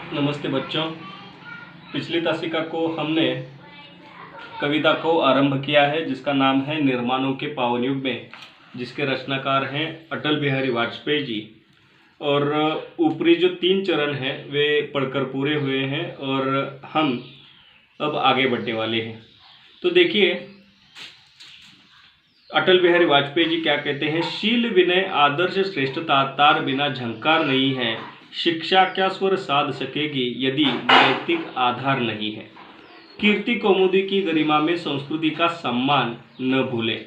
नमस्ते बच्चों। पिछली तासिका को हमने कविता को आरंभ किया है जिसका नाम है निर्माणों के पावन युग में, जिसके रचनाकार हैं अटल बिहारी वाजपेयी जी। और ऊपरी जो 3 चरण हैं वे पढ़कर पूरे हुए हैं और हम अब आगे बढ़ने वाले हैं। तो देखिए अटल बिहारी वाजपेयी जी क्या कहते हैं। शील विनय आदर्श श्रेष्ठता तार बिना झंकार नहीं है। शिक्षा क्या स्वर साध सकेगी यदि नैतिक आधार नहीं है। कीर्ति कौमुदी की गरिमा में संस्कृति का सम्मान न भूलें।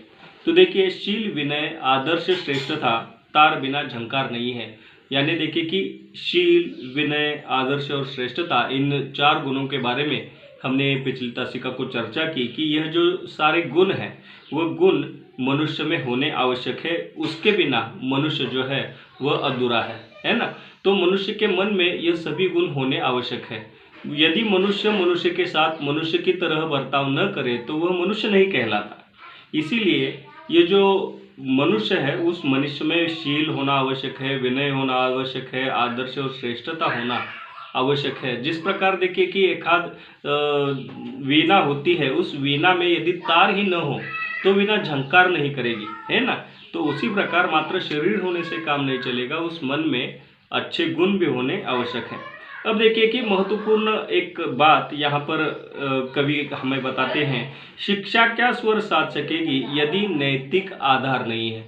तो देखिए शील विनय आदर्श श्रेष्ठता तार बिना झंकार नहीं है, यानी देखिए कि शील विनय आदर्श और श्रेष्ठता इन 4 गुणों के बारे में हमने पिछली तासिका को चर्चा की कि यह जो सारे गुण हैं वह गुण मनुष्य में होने आवश्यक है। उसके बिना मनुष्य जो है वह अधूरा है ना। तो मनुष्य के मन में यह सभी गुण होने आवश्यक है। यदि मनुष्य मनुष्य के साथ मनुष्य की तरह बर्ताव न करे तो वह मनुष्य नहीं कहलाता। इसीलिए ये जो मनुष्य है उस मनुष्य में शील होना आवश्यक है, विनय होना आवश्यक है, आदर्श और श्रेष्ठता होना आवश्यक है। जिस प्रकार देखिए कि एकाध वीणा होती है, उस वीणा में यदि तार ही न हो तो वीणा झंकार नहीं करेगी, है ना। तो उसी प्रकार मात्र शरीर होने से काम नहीं चलेगा, उस मन में अच्छे गुण भी होने आवश्यक है। अब देखिए कि महत्वपूर्ण एक बात यहाँ पर कवि हमें बताते हैं, शिक्षा क्या स्वर साध सकेगी यदि नैतिक आधार नहीं है।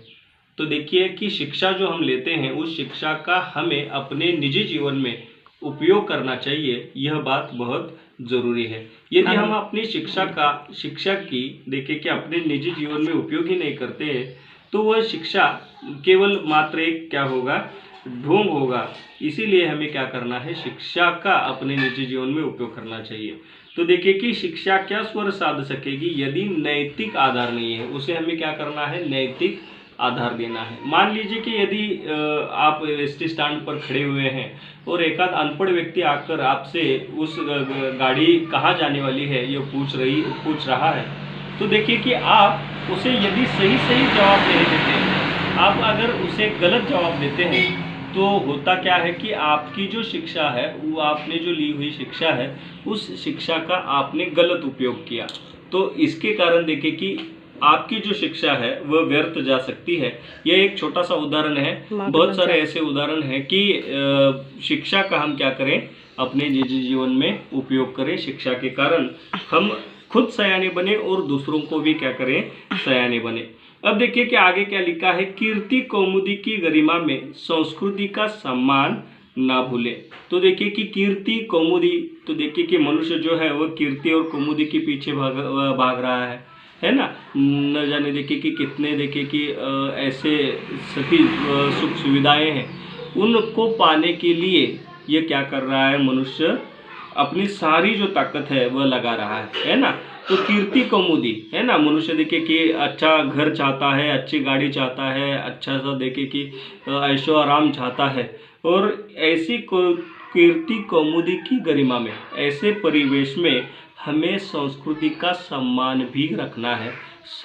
तो देखिए कि शिक्षा जो हम लेते हैं उस शिक्षा का हमें अपने निजी जीवन में उपयोग करना चाहिए, यह बात बहुत ज़रूरी है। यदि हम अपनी शिक्षा की देखिए कि अपने निजी जीवन में उपयोग ही नहीं करते हैं तो वह शिक्षा केवल मात्र एक क्या होगा, ढोंग होगा। इसीलिए हमें क्या करना है, शिक्षा का अपने निजी जीवन में उपयोग करना चाहिए। तो देखिए कि शिक्षा क्या स्वर साध सकेगी यदि नैतिक आधार नहीं है, उसे हमें क्या करना है, नैतिक आधार देना है। मान लीजिए कि यदि आप एसटी स्टैंड पर खड़े हुए हैं और एक आध अनपढ़ व्यक्ति आकर आपसे उस गाड़ी कहाँ जाने वाली है ये पूछ रहा है, तो देखिए कि आप उसे यदि सही जवाब नहीं देते, आप अगर उसे गलत जवाब देते हैं तो होता क्या है कि आपकी जो शिक्षा है वो आपने जो ली हुई शिक्षा है उस शिक्षा का आपने गलत उपयोग किया। तो इसके कारण देखिए कि आपकी जो शिक्षा है वह व्यर्थ जा सकती है। यह एक छोटा सा उदाहरण है, बहुत सारे ऐसे उदाहरण हैं कि शिक्षा का हम क्या करें, अपने निजी जीवन में उपयोग करें। शिक्षा के कारण हम खुद सयाने बने और दूसरों को भी क्या करें, सयाने बने। अब देखिए कि आगे क्या लिखा है, कीर्ति कौमुदी की गरिमा में संस्कृति का सम्मान ना भूले। तो देखिए कि कीर्ति कौमुदी, तो देखिए कि मनुष्य जो है वह कीर्ति और कौमुदी के पीछे भाग रहा है ना। न जाने देखिए कि कितने देखिए कि ऐसे सभी सुख सुविधाएं हैं, उनको पाने के लिए ये क्या कर रहा है, मनुष्य अपनी सारी जो ताकत है वह लगा रहा है ना। तो कीर्ति कौमुदी है ना, मनुष्य देखिए कि अच्छा घर चाहता है, अच्छी गाड़ी चाहता है, अच्छा सा देखिए कि ऐशो आराम चाहता है। और ऐसी कीर्ति कौमुदी की गरिमा में, ऐसे परिवेश में हमें संस्कृति का सम्मान भी रखना है।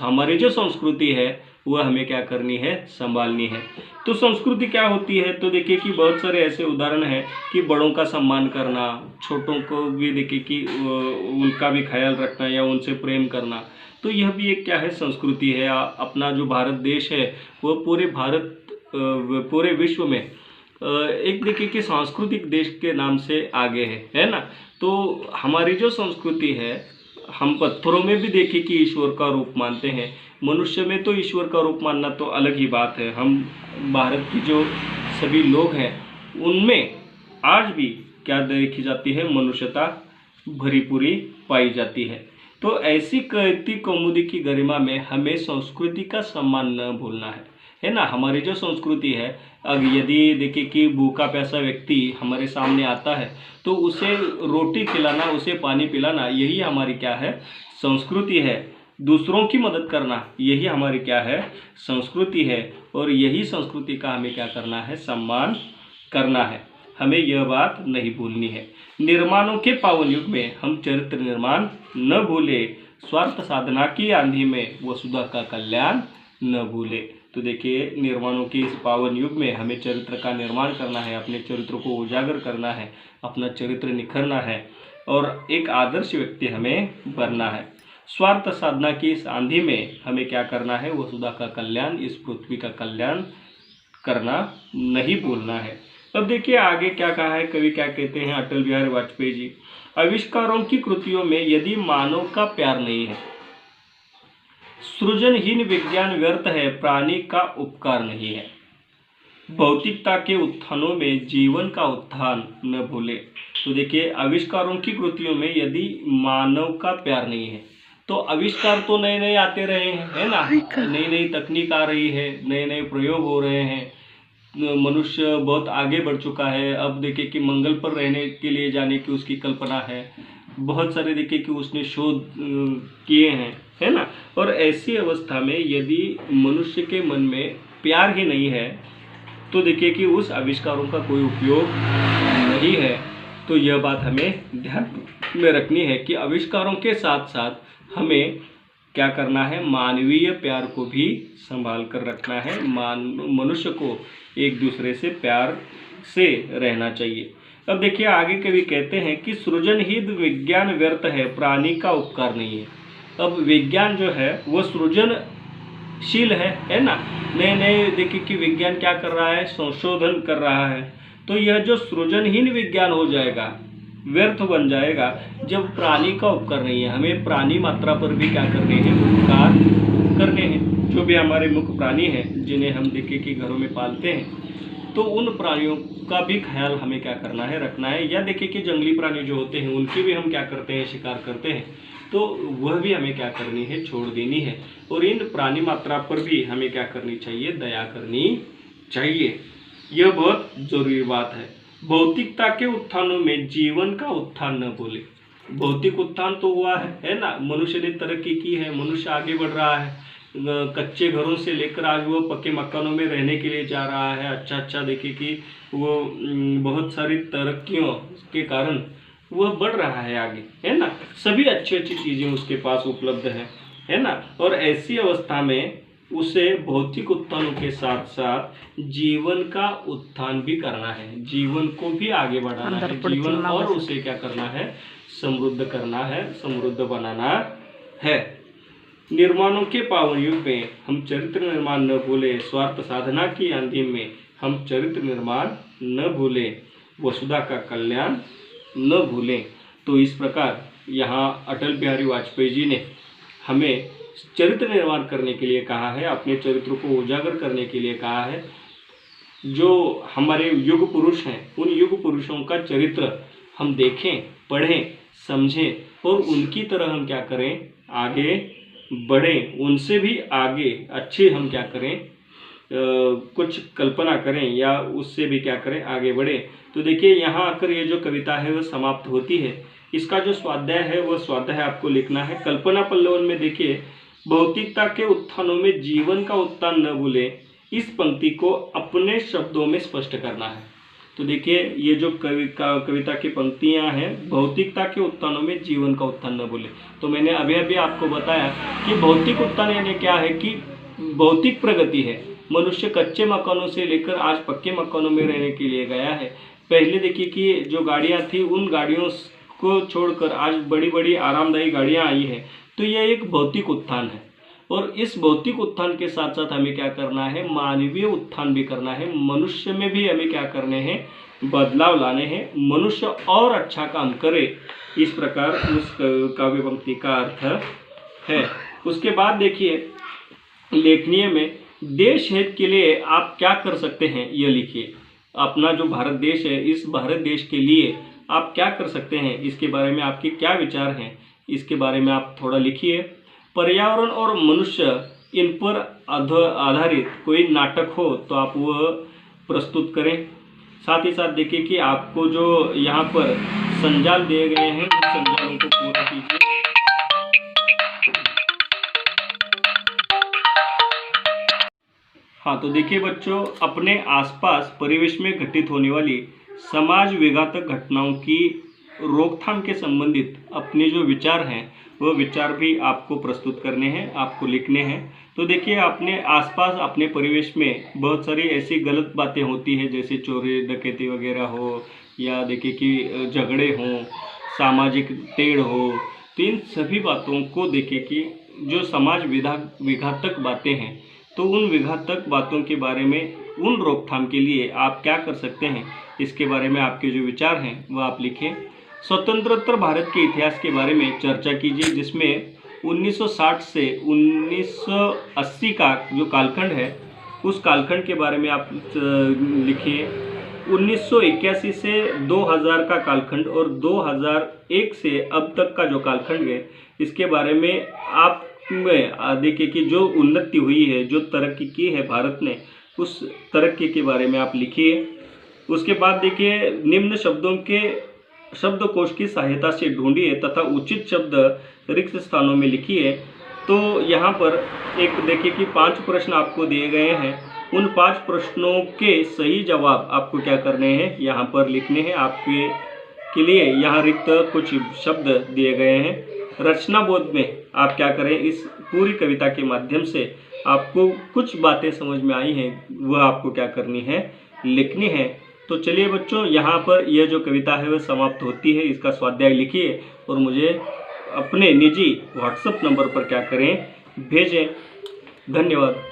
हमारी जो संस्कृति है वह हमें क्या करनी है, संभालनी है। तो संस्कृति क्या होती है, तो देखिए कि बहुत सारे ऐसे उदाहरण हैं कि बड़ों का सम्मान करना, छोटों को भी देखिए कि उनका भी ख्याल रखना या उनसे प्रेम करना। तो यह भी एक क्या है, संस्कृति है। अपना जो भारत देश है वह पूरे विश्व में एक देखिए कि सांस्कृतिक देश के नाम से आगे है ना। तो हमारी जो संस्कृति है, हम पत्थरों में भी देखिए कि ईश्वर का रूप मानते हैं, मनुष्य में तो ईश्वर का रूप मानना तो अलग ही बात है। हम भारत की जो सभी लोग हैं उनमें आज भी क्या देखी जाती है, मनुष्यता भरी पूरी पाई जाती है। तो ऐसी कीर्ति कौमुदी की गरिमा में हमें संस्कृति का सम्मान न भूलना है ना। हमारी जो संस्कृति है, अब यदि देखिए कि भूखा प्यासा व्यक्ति हमारे सामने आता है तो उसे रोटी खिलाना, उसे पानी पिलाना, यही हमारी क्या है, संस्कृति है। दूसरों की मदद करना, यही हमारी क्या है, संस्कृति है। और यही संस्कृति का हमें क्या करना है, सम्मान करना है। हमें यह बात नहीं भूलनी है। निर्माणों के पावन युग में हम चरित्र निर्माण न भूले, स्वार्थ साधना की आंधी में वसुधा का कल्याण न भूले। तो देखिए निर्माणों के इस पावन युग में हमें चरित्र का निर्माण करना है, अपने चरित्र को उजागर करना है, अपना चरित्र निखरना है और एक आदर्श व्यक्ति हमें बनना है। स्वार्थ साधना की इस आंधी में हमें क्या करना है, वसुधा का कल्याण, इस पृथ्वी का कल्याण करना नहीं भूलना है। अब देखिए आगे क्या कहा है, कवि क्या कहते हैं अटल बिहारी वाजपेयी जी, आविष्कारों की कृतियों में यदि मानव का प्यार नहीं है, सृजनहीन विज्ञान व्यर्थ है, प्राणी का उपकार नहीं है, भौतिकता के उत्थानों में जीवन का उत्थान न भूले। तो देखिए आविष्कारों की कृतियों में यदि मानव का प्यार नहीं है, तो आविष्कार तो नए नए आते रहे हैं, है ना, नई नई तकनीक आ रही है, नए नए प्रयोग हो रहे हैं, मनुष्य बहुत आगे बढ़ चुका है। अब देखिए कि मंगल पर रहने के लिए जाने की उसकी कल्पना है, बहुत सारे देखिए कि उसने शोध किए हैं, है ना। और ऐसी अवस्था में यदि मनुष्य के मन में प्यार ही नहीं है, तो देखिए कि उस आविष्कारों का कोई उपयोग नहीं है। तो यह बात हमें ध्यान में रखनी है कि आविष्कारों के साथ साथ हमें क्या करना है, मानवीय प्यार को भी संभाल कर रखना है, मनुष्य को एक दूसरे से प्यार से रहना चाहिए। अब देखिए आगे कवि कहते हैं कि सृजनहीन विज्ञान व्यर्थ है, प्राणी का उपकार नहीं है। अब विज्ञान जो है वो सृजनशील है ना, नए नए देखिए कि विज्ञान क्या कर रहा है, संशोधन कर रहा है। तो यह जो सृजनहीन विज्ञान हो जाएगा, व्यर्थ बन जाएगा जब प्राणी का उपकार नहीं है। हमें प्राणी मात्रा पर भी क्या करने हैं, उपकार करने हैं। जो भी हमारे मुख्य प्राणी हैं जिन्हें हम देखिए कि घरों में पालते हैं, तो उन प्राणियों का भी ख्याल हमें क्या करना है, रखना है। या देखिए कि जंगली प्राणी जो होते हैं उनकी भी हम क्या करते हैं, शिकार करते हैं, तो वह भी हमें क्या करनी है, छोड़ देनी है। और इन प्राणी मात्रा पर भी हमें क्या करनी चाहिए, दया करनी चाहिए। यह बहुत जरूरी बात है। भौतिकता के उत्थानों में जीवन का उत्थान न भूले। भौतिक उत्थान तो हुआ है ना, मनुष्य ने तरक्की की है, मनुष्य आगे बढ़ रहा है, कच्चे घरों से लेकर आज वो पक्के मकानों में रहने के लिए जा रहा है। अच्छा देखिए कि वो बहुत सारी तरक्कियों के कारण वह बढ़ रहा है आगे, है ना, सभी अच्छी अच्छी चीज़ें उसके पास उपलब्ध है ना। और ऐसी अवस्था में उसे भौतिक उत्थानों के साथ साथ जीवन का उत्थान भी करना है, जीवन को भी आगे बढ़ाना है, जीवन और उसे क्या करना है, समृद्ध करना है, समृद्ध बनाना है। निर्माणों के पावन युग में हम चरित्र निर्माण न भूले, स्वार्थ साधना की आंधी में हम चरित्र निर्माण न भूले, वसुधा का कल्याण न भूलें। तो इस प्रकार यहाँ अटल बिहारी वाजपेयी जी ने हमें चरित्र निर्माण करने के लिए कहा है, अपने चरित्र को उजागर करने के लिए कहा है। जो हमारे युग पुरुष हैं, उन युग पुरुषों का चरित्र हम देखें, पढ़ें, समझें और उनकी तरह हम क्या करें, आगे बढ़ें, उनसे भी आगे अच्छे हम क्या करें, कुछ कल्पना करें या उससे भी क्या करें, आगे बढ़े। तो देखिए यहाँ आकर ये जो कविता है वह समाप्त होती है। इसका जो स्वाध्याय है वह स्वाध्याय आपको लिखना है। कल्पना पल्लवन में देखिए, भौतिकता के उत्थानों में जीवन का उत्थान न भूले, इस पंक्ति को अपने शब्दों में स्पष्ट करना है। तो देखिए ये जो कविता की पंक्तियां हैं, भौतिकता के उत्थानों में जीवन का उत्थान न भूले। तो मैंने अभी अभी आपको बताया कि भौतिक उत्थान यानी क्या है कि भौतिक प्रगति है। मनुष्य कच्चे मकानों से लेकर आज पक्के मकानों में रहने के लिए गया है। पहले देखिए कि जो गाड़ियां थी, उन गाड़ियों को छोड़कर आज बड़ी बड़ी आरामदायी गाड़ियां आई हैं। तो यह एक भौतिक उत्थान है। और इस भौतिक उत्थान के साथ साथ हमें क्या करना है, मानवीय उत्थान भी करना है। मनुष्य में भी हमें क्या करने हैं, बदलाव लाने हैं, मनुष्य और अच्छा काम करे। इस प्रकार उस काव्य पंक्ति का अर्थ है। उसके बाद देखिए लेखनीय में देश हित के लिए आप क्या कर सकते हैं, यह लिखिए। अपना जो भारत देश है, इस भारत देश के लिए आप क्या कर सकते हैं, इसके बारे में आपके क्या विचार हैं, इसके बारे में आप थोड़ा लिखिए। पर्यावरण और मनुष्य, इन पर आधारित कोई नाटक हो तो आप वह प्रस्तुत करें। साथ ही साथ देखिए कि आपको जो यहाँ पर संजाल दिए गए हैं, उन संजालों को पूरा कीजिए। हाँ, तो देखिए बच्चों, अपने आसपास परिवेश में घटित होने वाली समाज विघातक घटनाओं की रोकथाम के संबंधित अपने जो विचार हैं वो विचार भी आपको प्रस्तुत करने हैं, आपको लिखने हैं। तो देखिए अपने आसपास अपने परिवेश में बहुत सारी ऐसी गलत बातें होती हैं, जैसे चोरी डकैती वगैरह हो, या देखिए कि झगड़े हों, सामाजिक टेढ़ हो। तो इन सभी बातों को देखिए कि जो समाज विघातक बातें हैं, तो उन विघातक बातों के बारे में, उन रोकथाम के लिए आप क्या कर सकते हैं, इसके बारे में आपके जो विचार हैं वह आप लिखें। स्वतंत्रोत्तर भारत के इतिहास के बारे में चर्चा कीजिए, जिसमें 1960 से 1980 का जो कालखंड है उस कालखंड के बारे में आप लिखिए। 1981 से 2000 का कालखंड और 2001 से अब तक का जो कालखंड है, इसके बारे में आप में देखिए कि जो उन्नति हुई है, जो तरक्की की है भारत ने, उस तरक्की के बारे में आप लिखिए। उसके बाद देखिए निम्न शब्दों के शब्दकोश की सहायता से ढूंढिए तथा उचित शब्द रिक्त स्थानों में लिखिए। तो यहाँ पर एक देखिए कि 5 प्रश्न आपको दिए गए हैं। उन 5 प्रश्नों के सही जवाब आपको क्या करने हैं, यहाँ पर लिखने हैं। आपके के लिए यहाँ रिक्त कुछ शब्द दिए गए हैं। रचना बोध में आप क्या करें, इस पूरी कविता के माध्यम से आपको कुछ बातें समझ में आई हैं, वह आपको क्या करनी है, लिखनी है। तो चलिए बच्चों, यहाँ पर यह जो कविता है वह समाप्त होती है। इसका स्वाध्याय लिखिए और मुझे अपने निजी व्हाट्सएप नंबर पर क्या करें, भेजें। धन्यवाद।